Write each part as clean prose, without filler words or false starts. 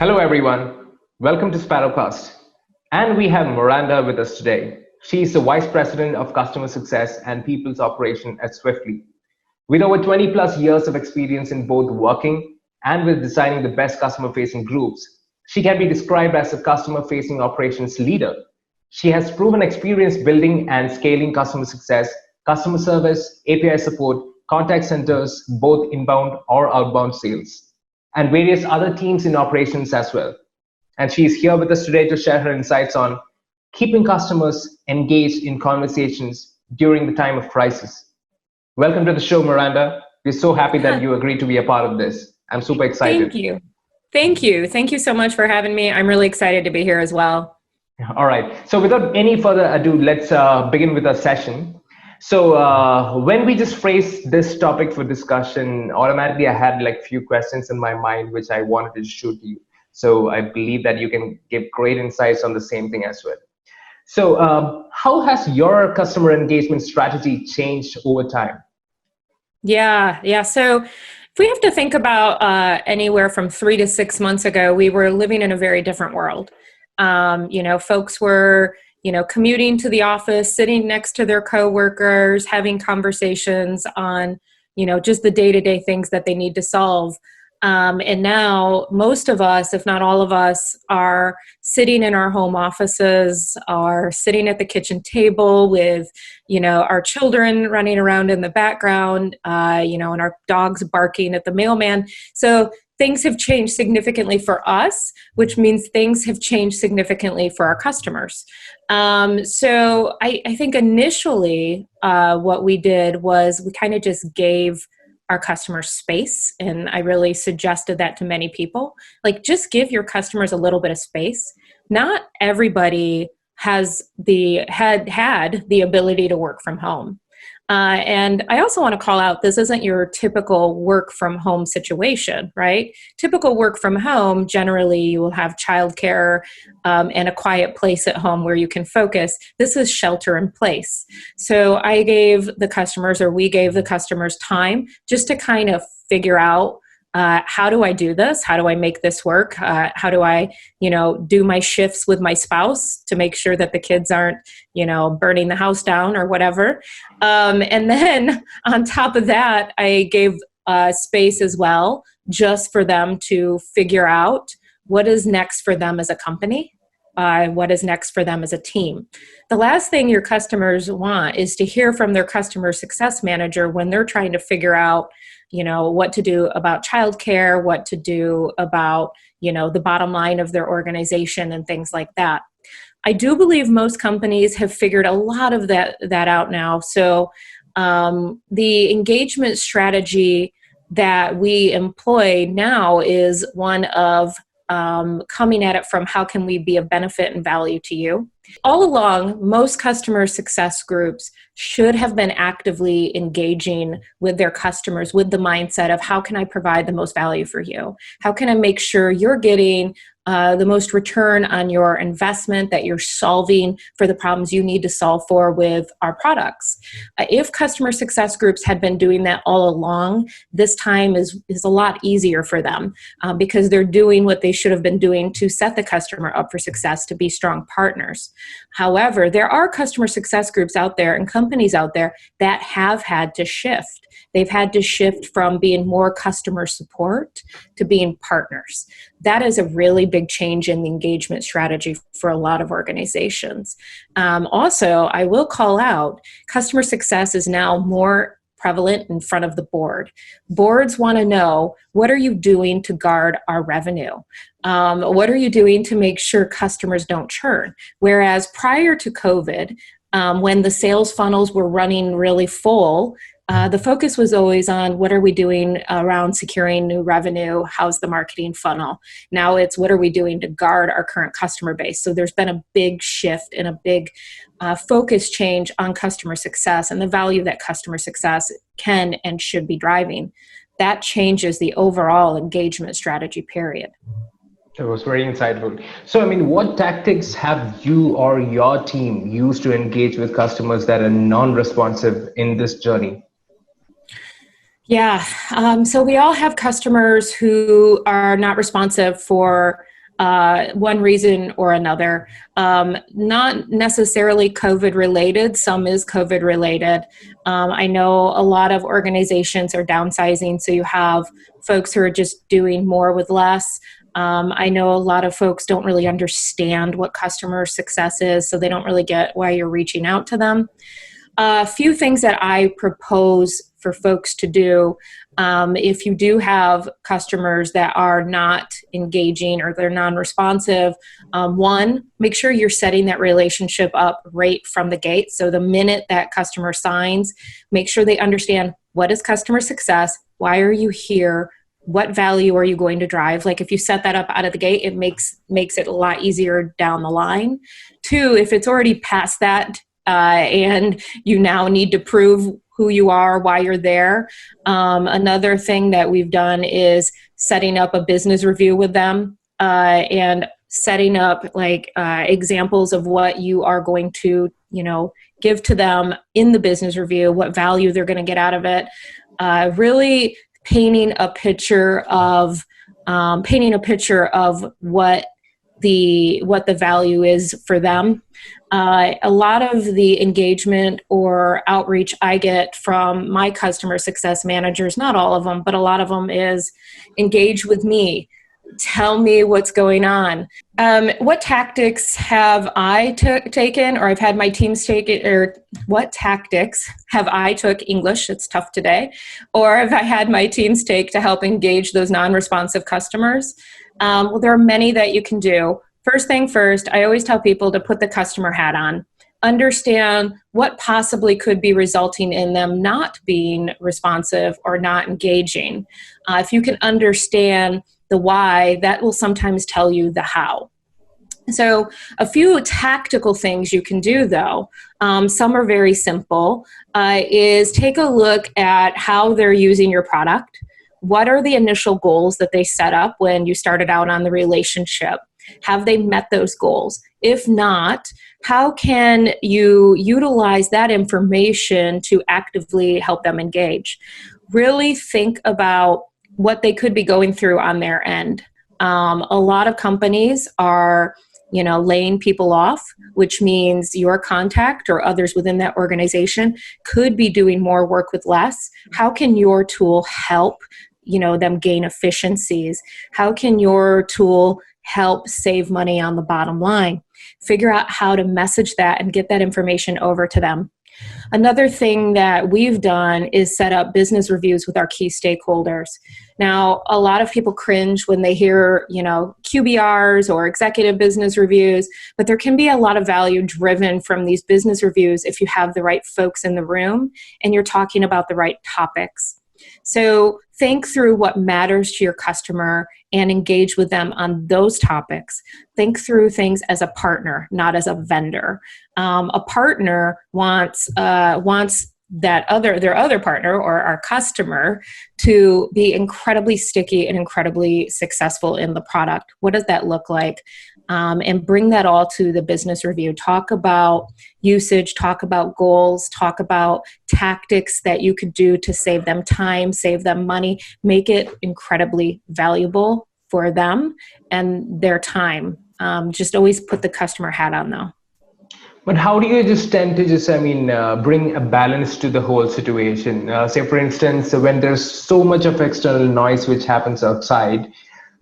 Hello, everyone. Welcome to SparrowCast. And we have Maranda with us today. She is the Vice President of Customer Success and People's Operation at Swiftly. With over 20 plus years of experience in both working and with designing the best customer-facing groups, she can be described as a customer-facing operations leader. She has proven experience building and scaling customer success, customer service, API support, contact centers, both inbound or outbound sales, and various other teams in operations as well. And she is here with us today to share her insights on keeping customers engaged in conversations during the time of crisis. Welcome to the show, Maranda. We're so happy that you agreed to be a part of this. I'm super excited. Thank you. Thank you. Thank you so much for having me. I'm really excited to be here as well. All right. So without any further ado, let's begin with our session. So when we just phrased this topic for discussion, automatically I had like few questions in my mind, which I wanted to shoot you. So I believe that you can give great insights on the same thing as well. So how has your customer engagement strategy changed over time? Yeah. So if we have to think about anywhere from 3 to 6 months ago, we were living in a very different world. Folks were commuting to the office, sitting next to their coworkers, having conversations on, just the day-to-day things that they need to solve. And now most of us, if not all of us, are sitting in our home offices, are sitting at the kitchen table with, our children running around in the background, and our dogs barking at the mailman. So things have changed significantly for us, which means things have changed significantly for our customers. So I think initially what we did was we kind of just gave our customers space. And I really suggested that to many people, like just give your customers a little bit of space. Not everybody had the ability to work from home. And I also want to call out, this isn't your typical work from home situation, right? Typical work from home, generally you will have childcare and a quiet place at home where you can focus. This is shelter in place. So we gave the customers time just to kind of figure out, how do I do this? How do I make this work? How do I, do my shifts with my spouse to make sure that the kids aren't, burning the house down or whatever. And then on top of that, I gave space as well, just for them to figure out what is next for them as a company. What is next for them as a team. The last thing your customers want is to hear from their customer success manager when they're trying to figure out, what to do about childcare, what to do about, the bottom line of their organization and things like that. I do believe most companies have figured a lot of that out now. So the engagement strategy that we employ now is one of coming at it from how can we be of benefit and value to you. All along, most customer success groups should have been actively engaging with their customers with the mindset of how can I provide the most value for you? How can I make sure you're getting the most return on your investment, that you're solving for the problems you need to solve for with our products? If customer success groups had been doing that all along, this time is a lot easier for them because they're doing what they should have been doing to set the customer up for success, to be strong partners. However, there are customer success groups out there and companies out there that have had to shift. They've had to shift from being more customer support to being partners. That is a really big change in the engagement strategy for a lot of organizations. Also, I will call out, customer success is now more prevalent in front of the board. Boards want to know, what are you doing to guard our revenue? What are you doing to make sure customers don't churn? Whereas prior to COVID, when the sales funnels were running really full, the focus was always on what are we doing around securing new revenue, how's the marketing funnel. Now it's what are we doing to guard our current customer base. So there's been a big shift and a big focus change on customer success and the value that customer success can and should be driving. That changes the overall engagement strategy, period. It was very insightful. So, what tactics have you or your team used to engage with customers that are non-responsive in this journey? Yeah. So we all have customers who are not responsive for one reason or another. Not necessarily COVID related, some is COVID related. I know a lot of organizations are downsizing, so you have folks who are just doing more with less. I know a lot of folks don't really understand what customer success is, so they don't really get why you're reaching out to them. A few things that I propose for folks to do if you do have customers that are not engaging or they're non-responsive. One, make sure you're setting that relationship up right from the gate. So the minute that customer signs, make sure they understand what is customer success, why are you here, what value are you going to drive? Like if you set that up out of the gate, it makes it a lot easier down the line. Two, if it's already past that and you now need to prove who you are, why you're there. Another thing that we've done is setting up a business review with them and setting up like examples of what you are going to, give to them in the business review, what value they're going to get out of it. Really painting a picture of what the value is for them. A lot of the engagement or outreach I get from my customer success managers, not all of them, but a lot of them is engage with me. Tell me what's going on. What tactics have I taken, or I've had my teams take it, or what tactics have I took, English, it's tough today, or have I had my teams take to help engage those non-responsive customers? Well, there are many that you can do. First thing first, I always tell people to put the customer hat on. Understand what possibly could be resulting in them not being responsive or not engaging. If you can understand the why, that will sometimes tell you the how. So a few tactical things you can do, though, some are very simple, is take a look at how they're using your product. What are the initial goals that they set up when you started out on the relationship? Have they met those goals? If not, how can you utilize that information to actively help them engage? Really think about what they could be going through on their end. A lot of companies are, laying people off, which means your contact or others within that organization could be doing more work with less. How can your tool help, them gain efficiencies? How can your tool help save money on the bottom line? Figure out how to message that and get that information over to them. Another thing that we've done is set up business reviews with our key stakeholders. Now, a lot of people cringe when they hear, QBRs or executive business reviews, but there can be a lot of value driven from these business reviews if you have the right folks in the room and you're talking about the right topics. So think through what matters to your customer and engage with them on those topics. Think through things as a partner, not as a vendor. A partner wants their other partner or our customer to be incredibly sticky and incredibly successful in the product. What does that look like? And bring that all to the business review. Talk about usage, talk about goals, talk about tactics that you could do to save them time, save them money, make it incredibly valuable for them and their time. Just always put the customer hat on, though. But how do you tend to bring a balance to the whole situation? Say, for instance, when there's so much of external noise which happens outside,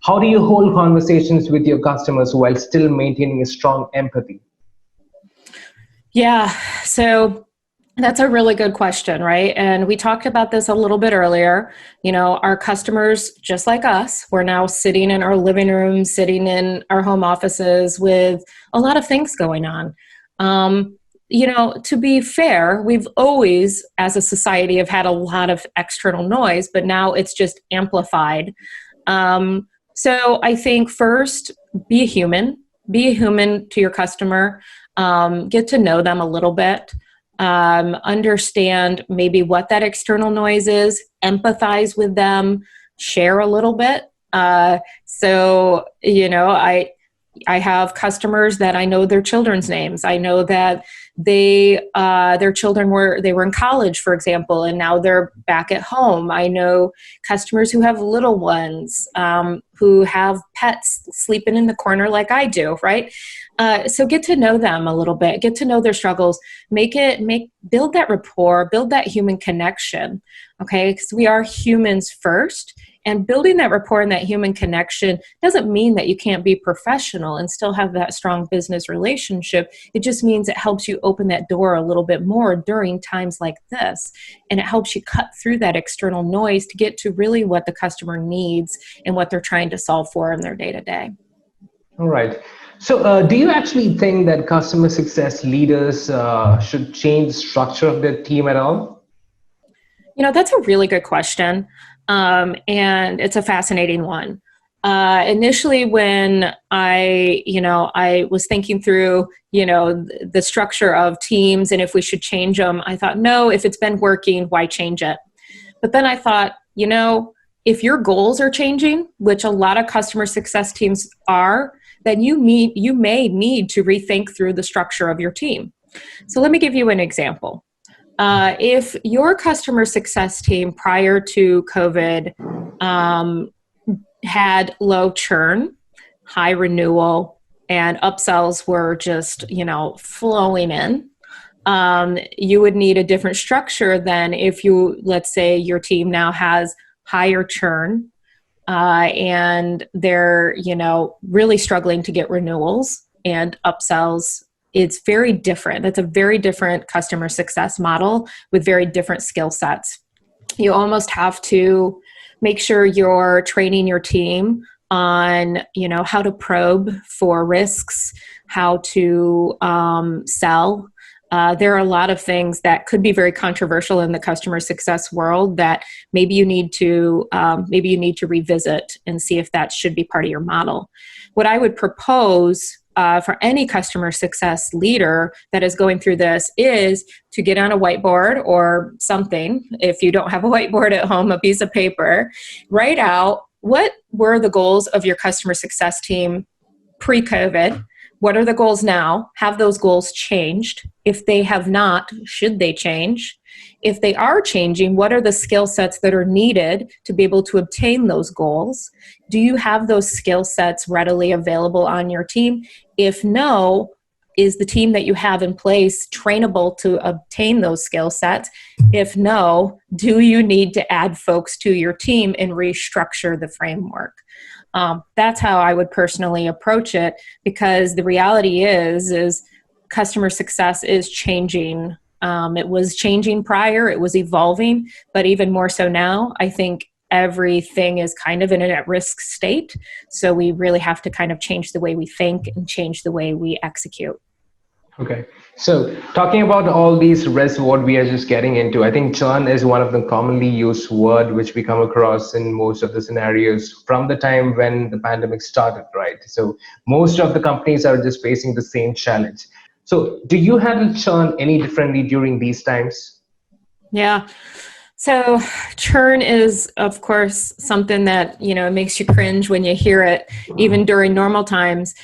how do you hold conversations with your customers while still maintaining a strong empathy? Yeah, so that's a really good question, right? And we talked about this a little bit earlier. Our customers, just like us, we're now sitting in our living room, sitting in our home offices with a lot of things going on. To be fair, we've always, as a society, have had a lot of external noise, but now it's just amplified. So I think first, be a human to your customer, get to know them a little bit, understand maybe what that external noise is, empathize with them, share a little bit. I have customers that I know their children's names. I know that their children were in college, for example, and now they're back at home. I know customers who have little ones, who have pets sleeping in the corner like I do, right? So get to know them a little bit, get to know their struggles, build that rapport, build that human connection. Okay, because we are humans first. And building that rapport and that human connection doesn't mean that you can't be professional and still have that strong business relationship. It just means it helps you open that door a little bit more during times like this. And it helps you cut through that external noise to get to really what the customer needs and what they're trying to solve for in their day-to-day. All right. So do you actually think that customer success leaders should change the structure of their team at all? That's a really good question. And it's a fascinating one. Initially, when I was thinking through, the structure of teams and if we should change them, I thought, no, if it's been working, why change it? But then I thought, if your goals are changing, which a lot of customer success teams are, then you may need to rethink through the structure of your team. So let me give you an example. If your customer success team prior to COVID had low churn, high renewal, and upsells were just, flowing in, you would need a different structure than if let's say your team now has higher churn and they're, really struggling to get renewals and upsells. It's very different. That's a very different customer success model with very different skill sets. You almost have to make sure you're training your team on, how to probe for risks, how to sell. There are a lot of things that could be very controversial in the customer success world that maybe you need to revisit and see if that should be part of your model. What I would propose for any customer success leader that is going through this is to get on a whiteboard or something. If you don't have a whiteboard at home, a piece of paper, write out what were the goals of your customer success team pre-COVID. What are the goals now? Have those goals changed? If they have not, should they change? If they are changing, what are the skill sets that are needed to be able to obtain those goals? Do you have those skill sets readily available on your team? If no, is the team that you have in place trainable to obtain those skill sets? If no, do you need to add folks to your team and restructure the framework? That's how I would personally approach it, because the reality is customer success is changing. It was changing prior, it was evolving, but even more so now, I think everything is kind of in an at-risk state. So we really have to kind of change the way we think and change the way we execute. Okay. So talking about all these risks, what we are just getting into, I think churn is one of the commonly used word which we come across in most of the scenarios from the time when the pandemic started, right? So most of the companies are just facing the same challenge. So do you handle churn any differently during these times? Yeah. So churn is, of course, something that, it makes you cringe when you hear it, even during normal times.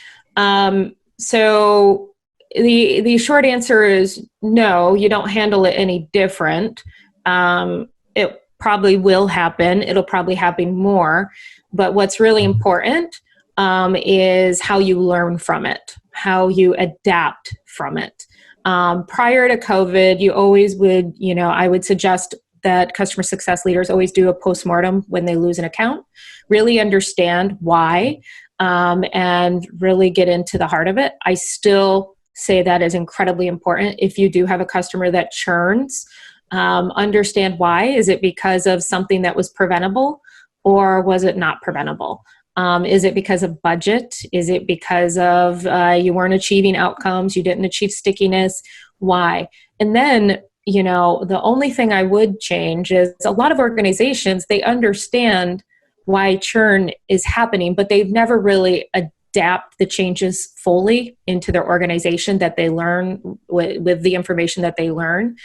So the short answer is no, you don't handle it any different. It probably will happen. It'll probably happen more. But what's really important is how you learn from it, how you adapt from it. Prior to COVID, you always would, I would suggest that customer success leaders always do a postmortem when they lose an account, really understand why, and really get into the heart of it. I still say that is incredibly important. If you do have a customer that churns, understand why. Is it because of something that was preventable, or was it not preventable? Is it because of budget? Is it because of you weren't achieving outcomes? You didn't achieve stickiness? Why? And then, the only thing I would change is a lot of organizations, they understand why churn is happening, but they've never really adapt the changes fully into their organization that they learn with the information that they learn.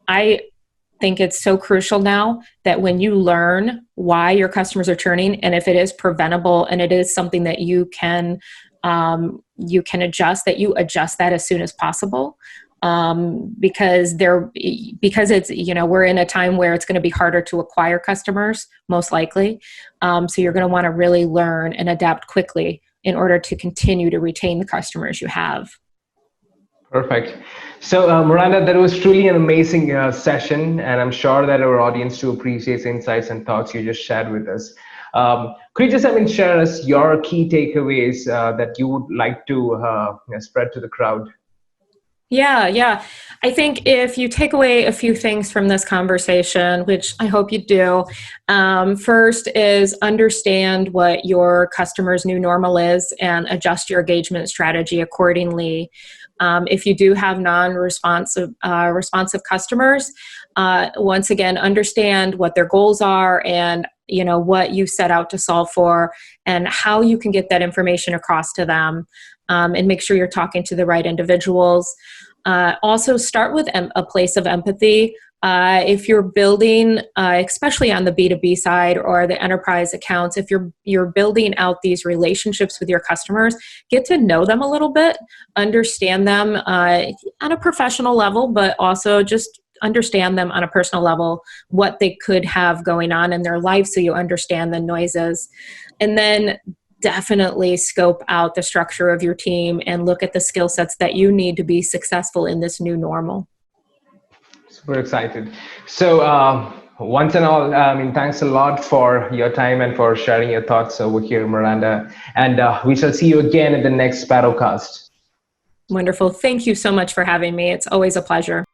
I think it's so crucial now that when you learn why your customers are churning, and if it is preventable and it is something that you can adjust, that you adjust that as soon as possible. because it's, we're in a time where it's going to be harder to acquire customers, most likely. So you're going to want to really learn and adapt quickly in order to continue to retain the customers you have. Perfect. So, Miranda, that was truly an amazing session, and I'm sure that our audience too appreciates insights and thoughts you just shared with us. Could you just, share us your key takeaways that you would like to spread to the crowd? Yeah. I think if you take away a few things from this conversation, which I hope you do, first is understand what your customer's new normal is and adjust your engagement strategy accordingly. If you do have non-responsive responsive customers, once again, understand what their goals are and what you set out to solve for and how you can get that information across to them, and make sure you're talking to the right individuals. Also start with a place of empathy. If you're building, especially on the B2B side or the enterprise accounts, if you're building out these relationships with your customers, get to know them a little bit, understand them on a professional level, but also just understand them on a personal level, what they could have going on in their life so you understand the noises. And then definitely scope out the structure of your team and look at the skill sets that you need to be successful in this new normal. Super excited. So once and all, thanks a lot for your time and for sharing your thoughts over here, Miranda. And we shall see you again in the next SparrowCast. Wonderful. Thank you so much for having me. It's always a pleasure.